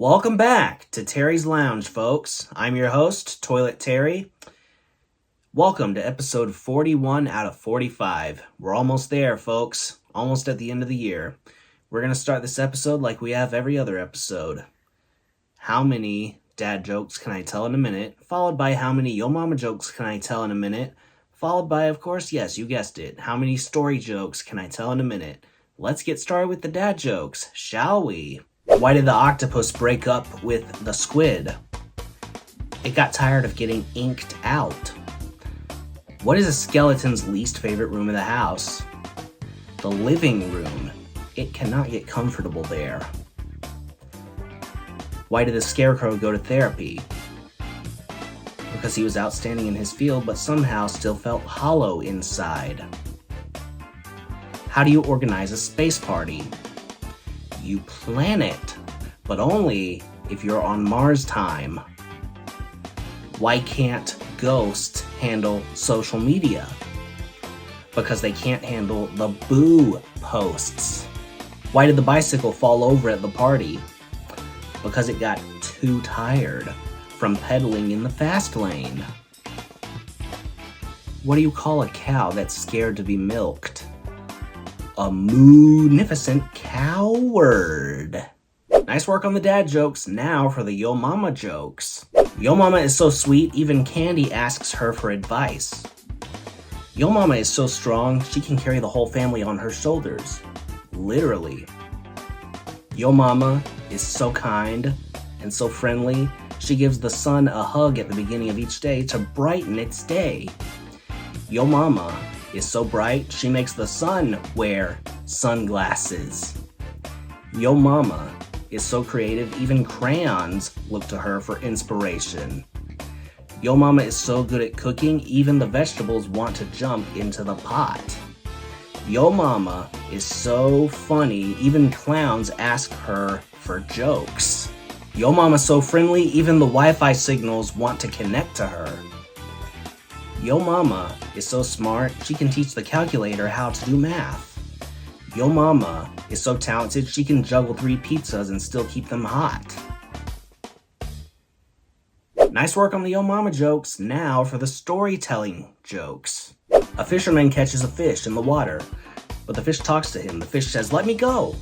Welcome back to Terry's Lounge, folks. I'm your host, Toilet Terry. Welcome to episode 41 out of 45. We're almost there, folks. Almost at the end of the year. We're going to start this episode like we have every other episode. How many dad jokes can I tell in a minute? Followed by how many yo mama jokes can I tell in a minute? Followed by, of course, yes, you guessed it, how many story jokes can I tell in a minute? Let's get started with the dad jokes, shall we? Why did the octopus break up with the squid? It got tired of getting inked out. What is a skeleton's least favorite room in the house? The living room. It cannot get comfortable there. Why did the scarecrow go to therapy? Because he was outstanding in his field, but somehow still felt hollow inside. How do you organize a space party? You plan it, but only if you're on Mars time. Why can't ghosts handle social media? Because they can't handle the boo posts. Why did the bicycle fall over at the party? Because it got too tired from pedaling in the fast lane. What do you call a cow that's scared to be milked? A munificent coward. Nice work on the dad jokes. Now for the yo mama jokes. Yo mama is so sweet, even Candy asks her for advice. Yo mama is so strong, she can carry the whole family on her shoulders. Literally. Yo mama is so kind and so friendly, she gives the sun a hug at the beginning of each day to brighten its day. Yo mama is so bright, she makes the sun wear sunglasses. Yo mama is so creative, even crayons look to her for inspiration. Yo mama is so good at cooking, even the vegetables want to jump into the pot. Yo mama is so funny, even clowns ask her for jokes. Yo mama's so friendly, even the Wi-Fi signals want to connect to her. Yo mama is so smart, she can teach the calculator how to do math. Yo mama is so talented, she can juggle 3 pizzas and still keep them hot. Nice work on the yo mama jokes. Now for the storytelling jokes. A fisherman catches a fish in the water, but the fish talks to him. The fish says, "Let me go."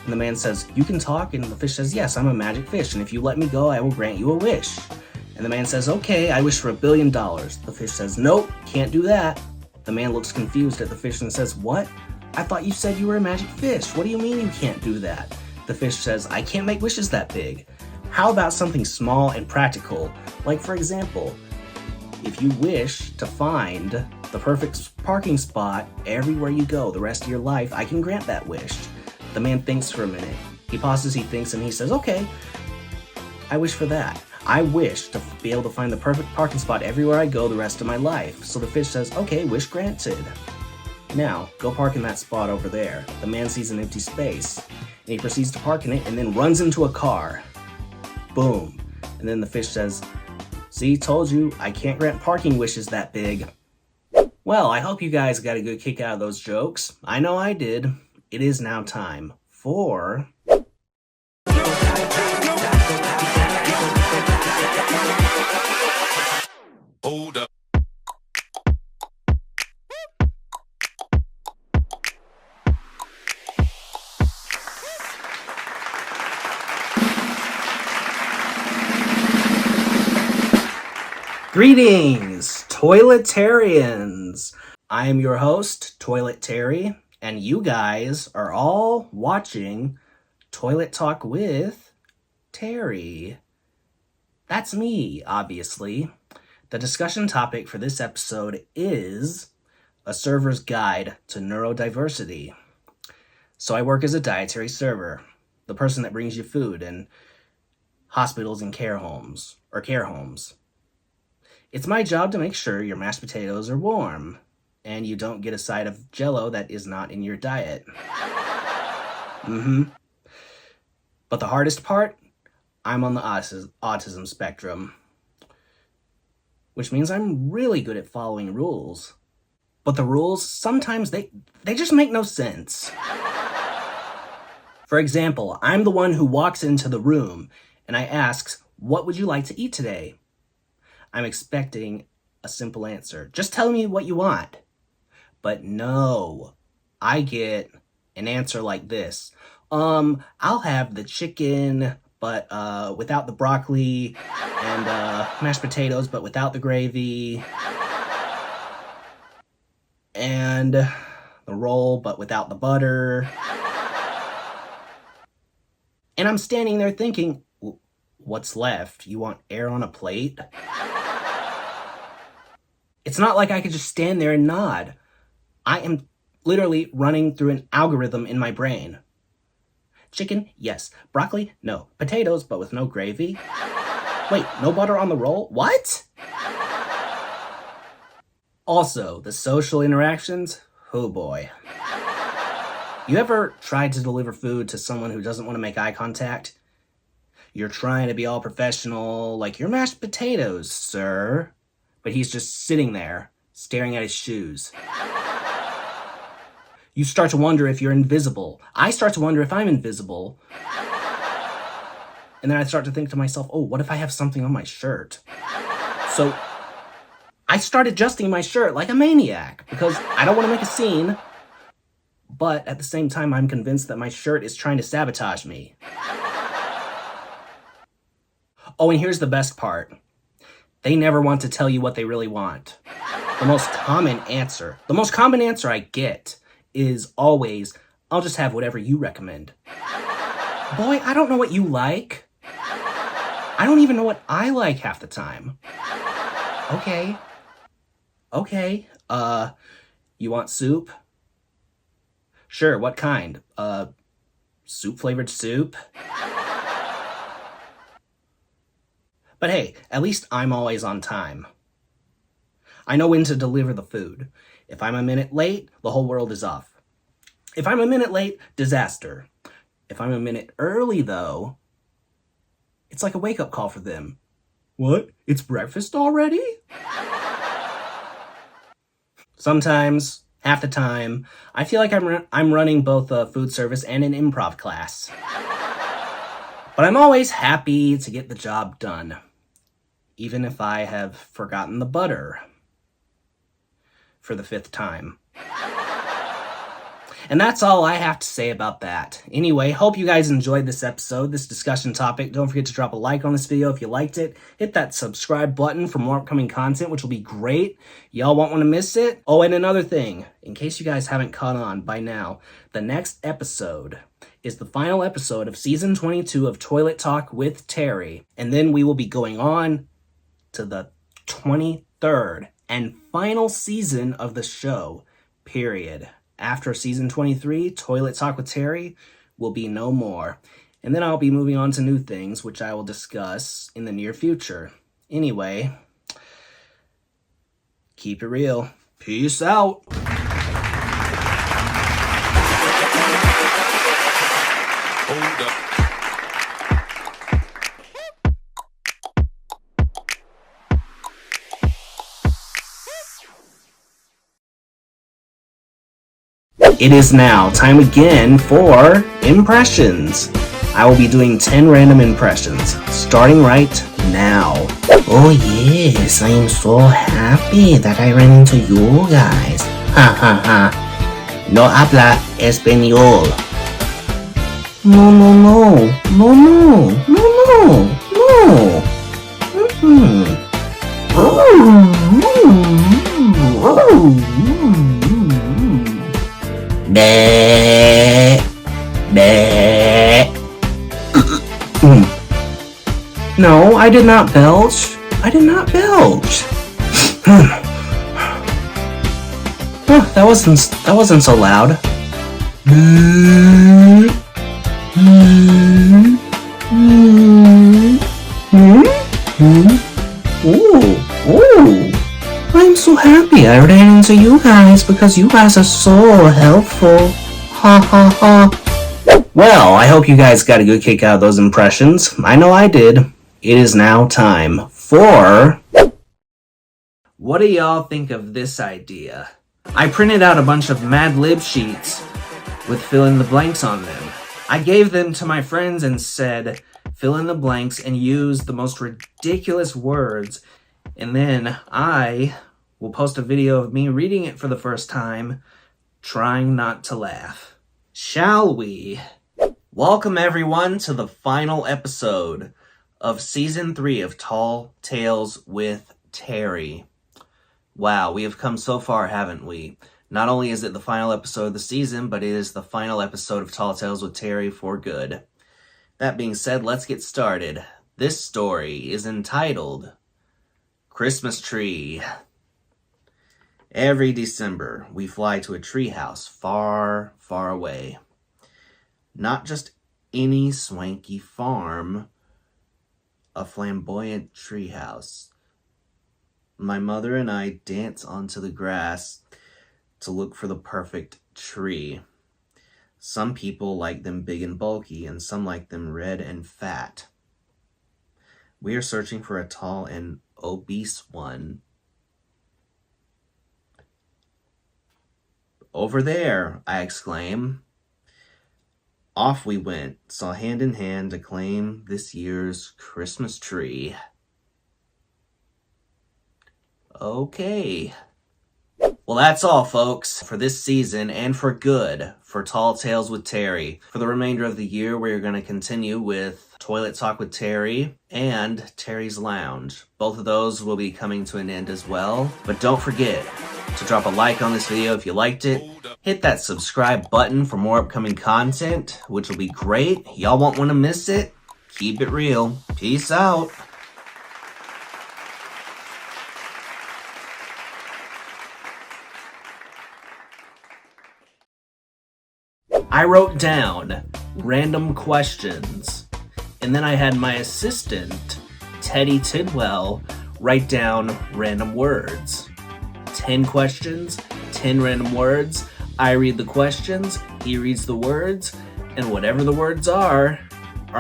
And the man says, "You can talk?" And the fish says, "Yes, I'm a magic fish, and if you let me go, I will grant you a wish." And the man says, "Okay, I wish for $1 billion. The fish says, "Nope, can't do that." The man looks confused at the fish and says, "What? I thought you said you were a magic fish. What do you mean you can't do that?" The fish says, "I can't make wishes that big. How about something small and practical? Like, for example, if you wish to find the perfect parking spot everywhere you go the rest of your life, I can grant that wish." The man thinks for a minute. He pauses, he thinks, and he says, "Okay, I wish for that. I wish to be able to find the perfect parking spot everywhere I go the rest of my life." So the fish says, "Okay, wish granted. Now, go park in that spot over there." The man sees an empty space, and he proceeds to park in it and then runs into a car. Boom. And then the fish says, "See, told you, I can't grant parking wishes that big." Well, I hope you guys got a good kick out of those jokes. I know I did. It is now time for... Hold up. Greetings, Toiletarians! I am your host, Toilet Terry, and you guys are all watching Toilet Talk with Terry. That's me, obviously. The discussion topic for this episode is a server's guide to neurodiversity. So I work as a dietary server, the person that brings you food in hospitals and care homes. It's my job to make sure your mashed potatoes are warm and you don't get a side of Jell-O that is not in your diet. But the hardest part, I'm on the autism spectrum, which means I'm really good at following rules. But the rules, sometimes they just make no sense. For example, I'm the one who walks into the room and I ask, "What would you like to eat today?" I'm expecting a simple answer. Just tell me what you want. But no, I get an answer like this. I'll have the chicken, but without the broccoli, and mashed potatoes, but without the gravy, and the roll, but without the butter. And I'm standing there thinking, what's left? You want air on a plate? It's not like I could just stand there and nod. I am literally running through an algorithm in my brain. Chicken, yes. Broccoli, no. Potatoes, but with no gravy. Wait, no butter on the roll? What? Also, the social interactions, oh boy. You ever tried to deliver food to someone who doesn't want to make eye contact? You're trying to be all professional, like your mashed potatoes, sir. But he's just sitting there, staring at his shoes. You start to wonder if you're invisible. I start to wonder if I'm invisible. And then I start to think to myself, oh, what if I have something on my shirt? So I start adjusting my shirt like a maniac because I don't want to make a scene. But at the same time, I'm convinced that my shirt is trying to sabotage me. Oh, and here's the best part. They never want to tell you what they really want. The most common answer I get is always, I'll just have whatever you recommend. Boy, I don't know what you like. I don't even know what I like half the time. Okay, you want soup? Sure, what kind? Soup-flavored soup? But hey, at least I'm always on time. I know when to deliver the food. If I'm a minute late, the whole world is off. If I'm a minute late, disaster. If I'm a minute early, though, it's like a wake-up call for them. What? It's breakfast already? Sometimes, half the time, I feel like I'm running both a food service and an improv class. But I'm always happy to get the job done, even if I have forgotten the butter for the 5th time. And that's all I have to say about that. Anyway, hope you guys enjoyed this episode, this discussion topic. Don't forget to drop a like on this video if you liked it. Hit that subscribe button for more upcoming content, which will be great. Y'all won't want to miss it. Oh, and another thing, in case you guys haven't caught on by now, the next episode is the final episode of Season 22 of Toilet Talk with Terry. And then we will be going on to the 23rd and final season of the show, period. After Season 23, Toilet Talk with Terry will be no more. And then I'll be moving on to new things, which I will discuss in the near future. Anyway, keep it real. Peace out. Hold up. It is now time again for impressions. I will be doing 10 random impressions, starting right now. Oh yes, I am so happy that I ran into you guys. Ha ha ha. No habla español. No, no, no. No, no. No, no. No. Mm-hmm. Bleh. Bleh. No, I did not belch. I did not belch. Oh, that wasn't so loud. Ooh. I'm so happy I ran into you guys because you guys are so helpful. Ha ha ha. Well, I hope you guys got a good kick out of those impressions. I know I did. It is now time for... What do y'all think of this idea? I printed out a bunch of Mad Lib sheets with fill in the blanks on them. I gave them to my friends and said, fill in the blanks and use the most ridiculous words. And then I will post a video of me reading it for the first time, trying not to laugh. Shall we? Welcome everyone to the final episode of Season 3 of Tall Tales with Terry. Wow, we have come so far, haven't we? Not only is it the final episode of the season, but it is the final episode of Tall Tales with Terry for good. That being said, let's get started. This story is entitled Christmas Tree. Every December, we fly to a treehouse far, far away. Not just any swanky farm, a flamboyant treehouse. My mother and I dance onto the grass to look for the perfect tree. Some people like them big and bulky, and some like them red and fat. We are searching for a tall and obese one. Over there, I exclaim. Off we went, saw hand in hand to claim this year's Christmas tree. Okay. Well, that's all, folks, for this season and for good for Tall Tales with Terry. For the remainder of the year, we're going to continue with Toilet Talk with Terry and Terry's Lounge. Both of those will be coming to an end as well. But don't forget to drop a like on this video if you liked it. Hit that subscribe button for more upcoming content, which will be great. Y'all won't want to miss it. Keep it real. Peace out. I wrote down random questions, and then I had my assistant, Teddy Tidwell, write down random words. 10 questions, 10 random words. I read the questions, he reads the words, and whatever the words are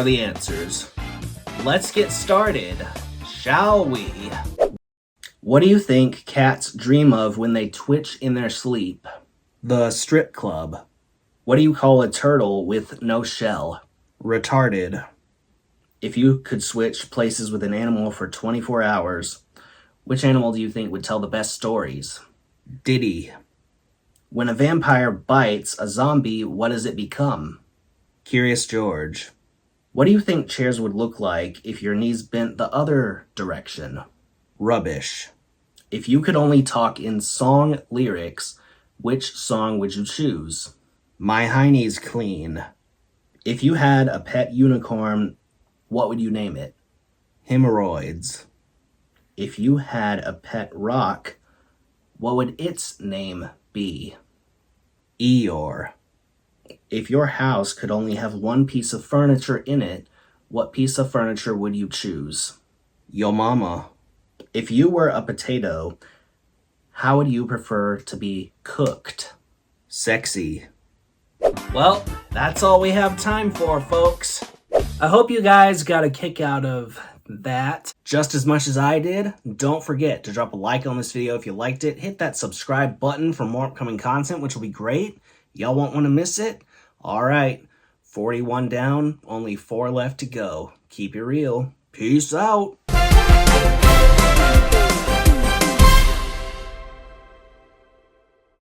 the answers. Let's get started, shall we? What do you think cats dream of when they twitch in their sleep? The strip club. What do you call a turtle with no shell? Retarded. If you could switch places with an animal for 24 hours, which animal do you think would tell the best stories? Diddy. When a vampire bites a zombie, what does it become? Curious George. What do you think chairs would look like if your knees bent the other direction? Rubbish. If you could only talk in song lyrics, which song would you choose? My hiney's clean. If you had a pet unicorn, what would you name it? Hemorrhoids. If you had a pet rock, what would its name be? Eeyore. If your house could only have one piece of furniture in it, what piece of furniture would you choose? Yo mama. If you were a potato, how would you prefer to be cooked? Sexy. Well, that's all we have time for, folks. I hope you guys got a kick out of that just as much as I did. Don't forget to drop a like on this video if you liked it. Hit that subscribe button for more upcoming content, which will be great. Y'all won't want to miss it. All right, 41 down, only 4 left to go. Keep it real. Peace out.